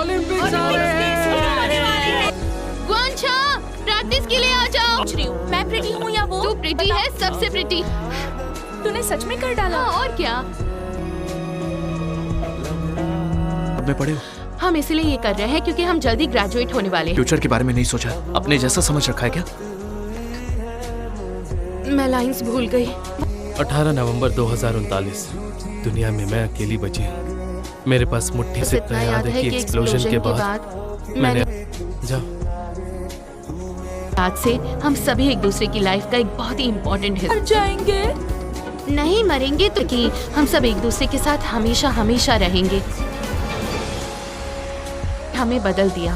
Olympics आ रहे हैं। ग्वांचा, practice के लिए आ जाओ। मैं प्रिटी हूँ या वो? तू प्रिटी है, सबसे प्रिटी। तूने सच में कर डाला? हाँ, और क्या। अब में पढ़े हो? हम इसलिए ये कर रहे हैं क्योंकि हम जल्दी ग्रेजुएट होने वाले हैं। फ्यूचर के बारे में नहीं सोचा, अपने जैसा समझ रखा है क्या? मैं लाइंस भूल गई। 18 नवंबर 2039। दुनिया में मैं अकेली बची हूँ। मेरे पास मुट्ठी से इतना याद है कि एक्सप्लोजन के बाद मैंने जाओ। आज से हम सभी एक दूसरे की लाइफ का एक बहुत ही इम्पोर्टेंट हिस्सा। मर जाएंगे? नहीं मरेंगे तो कि हम सब एक दूसरे के साथ हमेशा हमेशा रहेंगे। हमें बदल दिया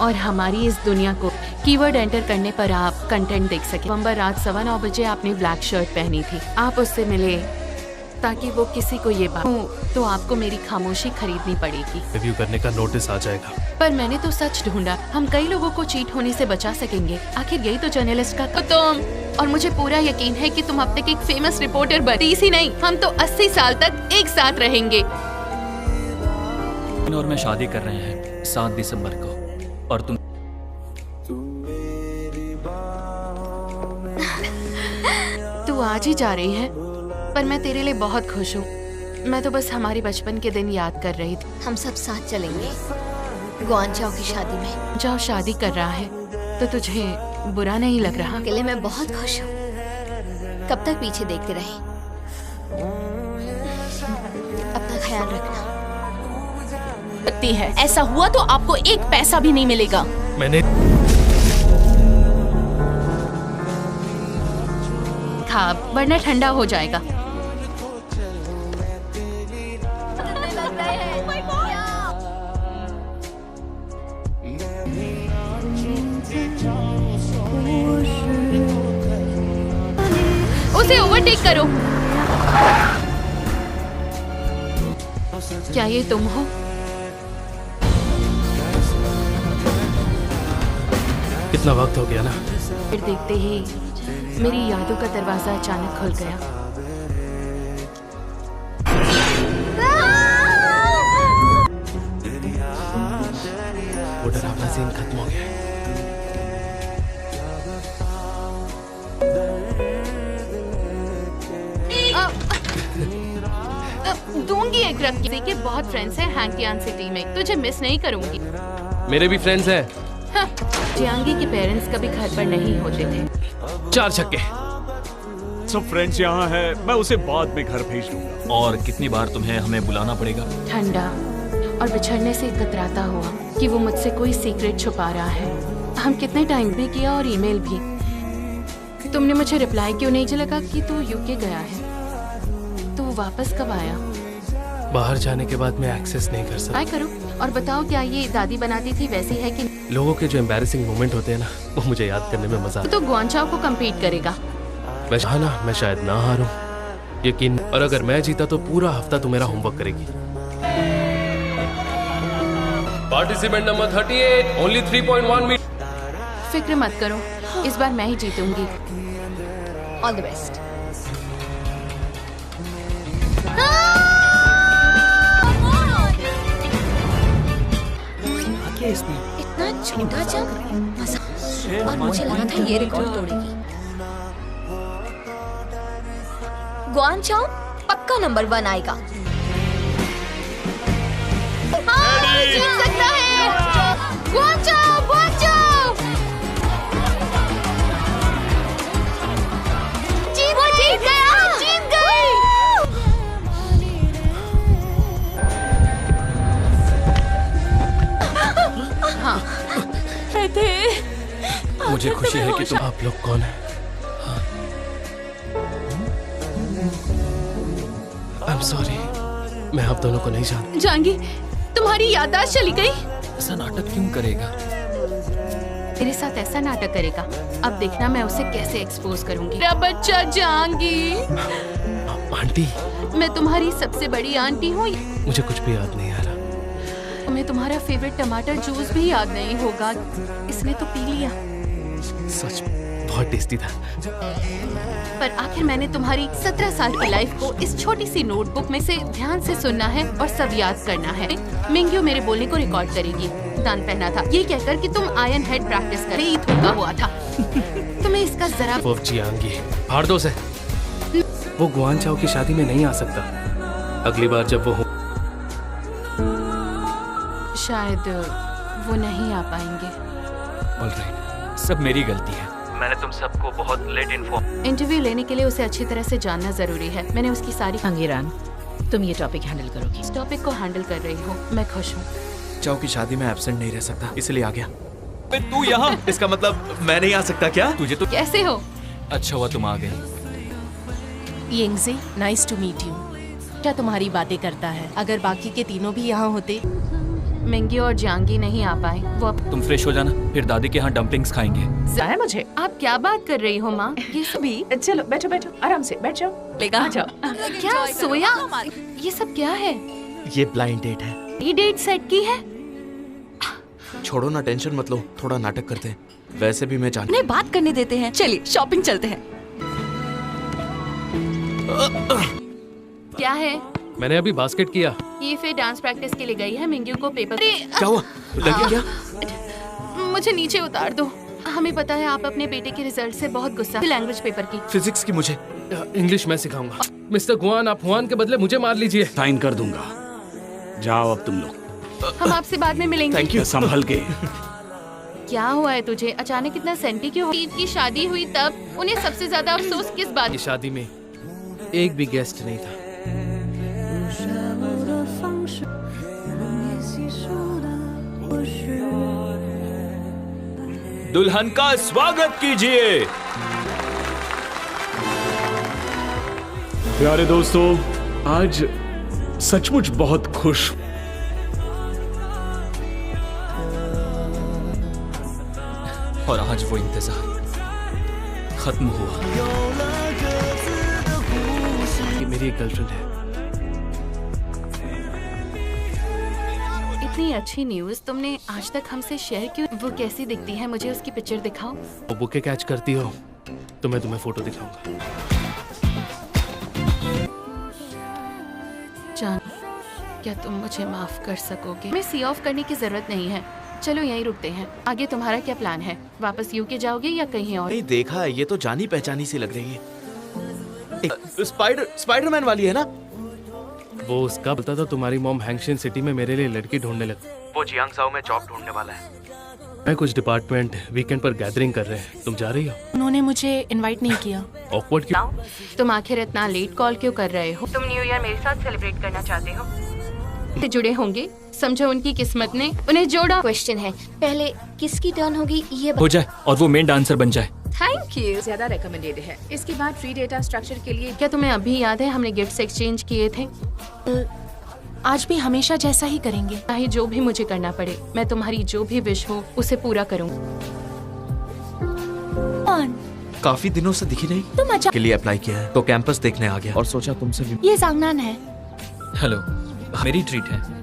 और हमारी इस दुनिया को कीवर्ड एंटर करने पर आप कंटेंट देख सके। नवंबर रात 9:15 बजे आपने ब्लैक शर्ट पहनी थी। आप उससे मिले ताकि वो किसी को ये बात तो आपको मेरी खामोशी खरीदनी पड़ेगी। रिव्यू करने का नोटिस आ जाएगा। पर मैंने तो सच ढूंढा। हम कई लोगों को चीट होने से बचा सकेंगे। आखिर यही तो जर्नलिस्ट का तुम। और मुझे पूरा यकीन है कि तुम अब तक एक फेमस रिपोर्टर बनी ही नहीं, हम तो 80 साल तक एक साथ रहेंगे। और मैं शादी कर रहे हैं 7 दिसंबर को, और तुम तू आज ही जा रही है, पर मैं तेरे लिए बहुत खुश हूँ। मैं तो बस हमारे बचपन के दिन याद कर रही थी। हम सब साथ चलेंगे ग्वांचाओ की शादी में। जाओ, शादी कर रहा है तो तुझे बुरा नहीं लग रहा? अकेले मैं बहुत खुश हूँ। कब तक पीछे देखते रहे? अपना ख्याल रखना। है ऐसा हुआ तो आपको एक पैसा भी नहीं मिलेगा। मैंने खा, वरना ठंडा हो जाएगा। उसे ओवरटेक करो। क्या ये तुम हो? कितना वक्त हो गया ना। फिर देखते ही मेरी यादों का दरवाजा अचानक खुल गया। वो डरावना सीन खत्म हो गया। दूंगी एक रख के। बहुत फ्रेंड्स हैं हैंकियान सिटी में, तुझे मिस नहीं करूंगी। मेरे भी फ्रेंड्स हैं। जियांगी के पेरेंट्स कभी घर पर नहीं होते थे। 4 छक्के। सब फ्रेंड्स यहाँ है, मैं उसे बाद में घर भेज दूंगा। और कितनी बार तुम्हें हमें बुलाना पड़ेगा? ठंडा और बिछड़ने से कतराता हुआ कि वो मुझसे कोई सीक्रेट छुपा रहा है। हम कितने टाइम भी किया और ईमेल भी। तुमने मुझे रिप्लाई क्यों नहीं लगा कि तू यूके गया है? तू वापस कब आया? बाहर जाने के बाद मैं एक्सेस नहीं कर सकता। ट्राई करो और बताओ, क्या ये दादी बनाती थी वैसी है कि? लोगों के जो एम्बैरेसिंग मोमेंट होते हैं ना, वो मुझे याद करने में मजा आता तो ग्वांचाओ को कम्पीट करेगा। मैं शायद ना हारूं, यकीन। और अगर मैं जीता तो पूरा हफ्ता तू मेरा होमवर्क करेगी। Participant number 38, only 3.1 metre. फिक्र मत करो, इस बार मैं ही जीतूंगी। All the best. इतना छोटा जंप, मजा। और मुझे लगा था ये रिकॉर्ड तोड़ेगी। ग्वांचाओ पक्का नंबर 1 आएगा। जीत सकता है ग्वांचाओ, ग्वांचाओ। जीत गया, जीत गई। हाँ, मुझे खुशी है कि तुम। आप लोग कौन है? I'm sorry, मैं आप दोनों को नहीं जानता। जांगी, तुम्हारी याददाश्त चली गई। ऐसा नाटक क्यों करेगा? मेरे साथ ऐसा नाटक करेगा। अब देखना मैं उसे कैसे एक्सपोज करूंगी। मेरा बच्चा जांगी। आंटी, मैं तुम्हारी सबसे बड़ी आंटी हूँ। मुझे कुछ भी याद नहीं आ रहा। तुम्हें तुम्हारा फेवरेट टमाटर जूस भी याद नहीं होगा, इसने तो पी लिया। सच बहुत टेस्टी था। पर आखिर मैंने तुम्हारी 17 साल की लाइफ को इस छोटी सी नोटबुक में से ध्यान से सुनना है और सब याद करना है। मिंग्यू मेरे बोलने को रिकॉर्ड करेगी। दान पहना था ये कहकर कि तुम आयरन हेड प्रैक्टिस कर रही थूका हुआ था। तुम्हें इसका जरा वो जियांगी फाड़ दो उसे। वो गुआन चाओ की शादी में नहीं आ सकता। अगली बार जब वो हो शायद वो नहीं आ पाएंगे। ऑलराइट, सब मेरी गलती है। मैंने तुम सबको बहुत लेट इन्फॉर्म। इंटरव्यू लेने के लिए उसे अच्छी तरह से जानना जरूरी है। मैंने उसकी सारी अंगिरान, तुम ये टॉपिक हैंडल करोगी। इस टॉपिक को हैंडल कर रही हूँ। मैं खुश हूँ। चाओ की शादी में एब्सेंट नहीं रह सकता, इसलिए आ गया। तू यहाँ? इसका मतलब मैं नहीं आ सकता क्या? तुझे तो कैसे हो? अच्छा हुआ तुम आ गई। येंगजी, नाइस टू मीट यू। क्या तुम्हारी बातें करता है? अगर बाकी के तीनों भी यहाँ होते। मिंगी और जांगी नहीं आ पाए। वो अब तुम फ्रेश हो जाना, फिर दादी के यहाँ डम्पलिंग्स खाएंगे। है मुझे। आप क्या बात कर रही हो माँ? ये सब भी चलो बैठो बैठो आराम से बैठ जाओ। लेगा आ जाओ। क्या सोया? ये सब क्या है? ये ब्लाइंड डेट है। ये डेट सेट की है? छोड़ो ना, टेंशन मत लो, थोड़ा नाटक करते हैं। वैसे भी मैं जान उन्हें बात करने देते हैं। चलिए शॉपिंग चलते हैं। क्या है? मैंने अभी बास्केट किया। ये फिर डांस प्रैक्टिस के लिए गई है। मिंग्यू को पेपर। क्या हुआ? लगी क्या? मुझे नीचे उतार दो। हमें पता है आप अपने बेटे के रिजल्ट से बहुत गुस्सा। लैंग्वेज पेपर की। फिजिक्स की मुझे। इंग्लिश मैं सिखाऊंगा। मिस्टर गुआन, आप हुआन के बदले मुझे मार लीजिए। साइन कर दूंगा। जाओ अब तुम लोग। हम आपसे बाद में मिलेंगे। Thank you. संभल के। क्या हुआ है तुझे? अचानक इतना सेंटी क्यों? ईद की शादी हुई तब उन्हें सबसे ज्यादा अफसोस किस बात? ये शादी में एक भी गेस्ट नहीं था। दुल्हन का स्वागत कीजिए। प्यारे दोस्तों, आज सचमुच बहुत खुश। और आज वो इंतजार खत्म हुआ। ये मेरी एक गर्लफ्रेंड है। इतनी अच्छी न्यूज़ तुमने आज तक हमसे शेयर क्यों? वो कैसी दिखती है? मुझे उसकी पिक्चर दिखाओ। वो बुके कैच करती हो तो मैं तुम्हें फोटो दिखाऊंगा। जान, क्या तुम मुझे माफ कर सकोगे? हमें सी ऑफ करने की जरूरत नहीं है। चलो यहीं रुकते हैं। आगे तुम्हारा क्या प्लान है? वापस यूके जाओगे या कहीं और? नहीं देखा है, ये तो जानी पहचानी सी लग रही है। स्पाइडरमैन वाली है ना? वो उसका बोलता था तुम्हारी मॉम हैंगशिन सिटी में मेरे लिए लड़की ढूंढने लगी। वो जियांगसाओ में जॉब ढूंढने वाला है। मैं कुछ डिपार्टमेंट वीकेंड पर गैदरिंग कर रहे हैं। तुम जा रही हो? उन्होंने मुझे इनवाइट नहीं किया। ऑकवर्ड क्यों? तुम आखिर इतना लेट कॉल क्यों कर रहे हो? तुम न्यू ईयर मेरे साथ सेलिब्रेट करना चाहते हो? से जुड़े होंगे। समझो उनकी किस्मत ने उन्हें जोड़ा। क्वेश्चन है, पहले किसकी टर्न होगी ये हो जाए और वो मेन डांसर बन जाए। Thank you. ज्यादा रेकमेंडेड है। इसके बाद फ्री डेटा स्ट्रक्चर के लिए क्या तुम्हें अभी याद है हमने गिफ्ट्स एक्सचेंज किए थे? आज भी हमेशा जैसा ही करेंगे। चाहे जो भी मुझे करना पड़े, मैं तुम्हारी जो भी विश हो उसे पूरा करूँ। काफी दिनों से दिखी नहीं। तुम अच्छा के लिए अप्लाई किया है तो कैंपस देखने आ गया और सोचा तुमसे भी। ये जांगनान है। हेलो, मेरी ट्रीट है।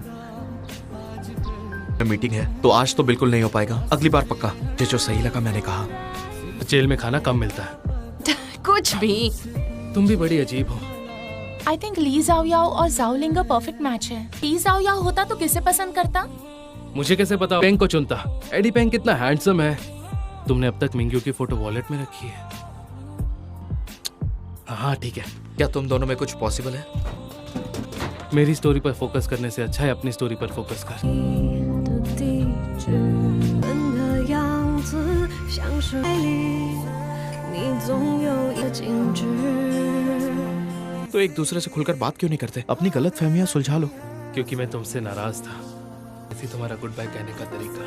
मीटिंग है तो आज तो बिल्कुल नहीं हो पाएगा, अगली बार पक्का। जो सही लगा मैंने कहा। जेल में खाना कम मिलता है। कुछ भी। तुम भी बड़ी अजीब हो। आई थिंक ली जाओयाओ और जाओलिंग परफेक्ट मैच है। ली जाओयाओ होता तो किसे पसंद करता? मुझे कैसे पता पेंग को चुनता? एडी पेंग कितना हैंडसम है। तुमने अब तक मिंग्यू की फोटो वॉलेट में रखी है? हाँ ठीक है। क्या तुम दोनों में कुछ पॉसिबल है? मेरी स्टोरी पर फोकस करने से अच्छा है अपनी स्टोरी पर फोकस कर। तो एक दूसरे से खुलकर बात क्यों नहीं करते? अपनी गलत फहमियां सुलझा लो। क्योंकि मैं तुमसे नाराज था। ऐसी तुम्हारा गुड बाय कहने का तरीका।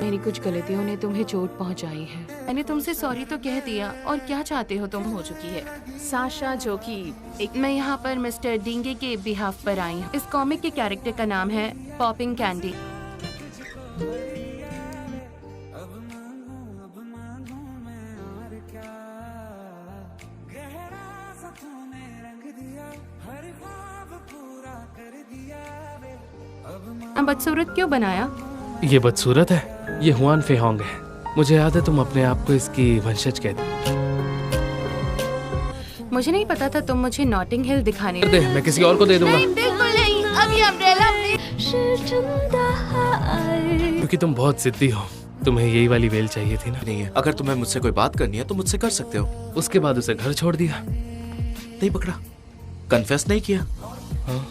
मेरी कुछ गलतियों ने तुम्हें चोट पहुंचाई है। मैंने तुमसे सॉरी तो कह दिया, और क्या चाहते हो तुम? हो चुकी है। साशा जो कि मैं यहाँ पर मिस्टर डिंगे के बिहाफ पर आई हूँ। इस कॉमिक के कैरेक्टर का नाम है पॉपिंग कैंडी। बदसूरत क्यों बनाया? ये बदसूरत है? ये हुआन फेहोंग है। मुझे याद है तुम अपने आप को इसकी वंशज कहते। मुझे नहीं पता था तुम मुझे नॉटिंग हिल दिखाने दे, मैं किसी और को दे दूंगा। बिल्कुल नहीं, अब ये अम्ब्रेला क्योंकि तुम बहुत जिद्दी हो, तुम्हें यही वाली वेल चाहिए थी ना। नहीं है, अगर तुम्हें मुझसे कोई बात करनी है तो मुझसे कर सकते हो। उसके बाद उसे घर छोड़ दिया। नहीं पकड़ा, कन्फेस नहीं किया। हाँ।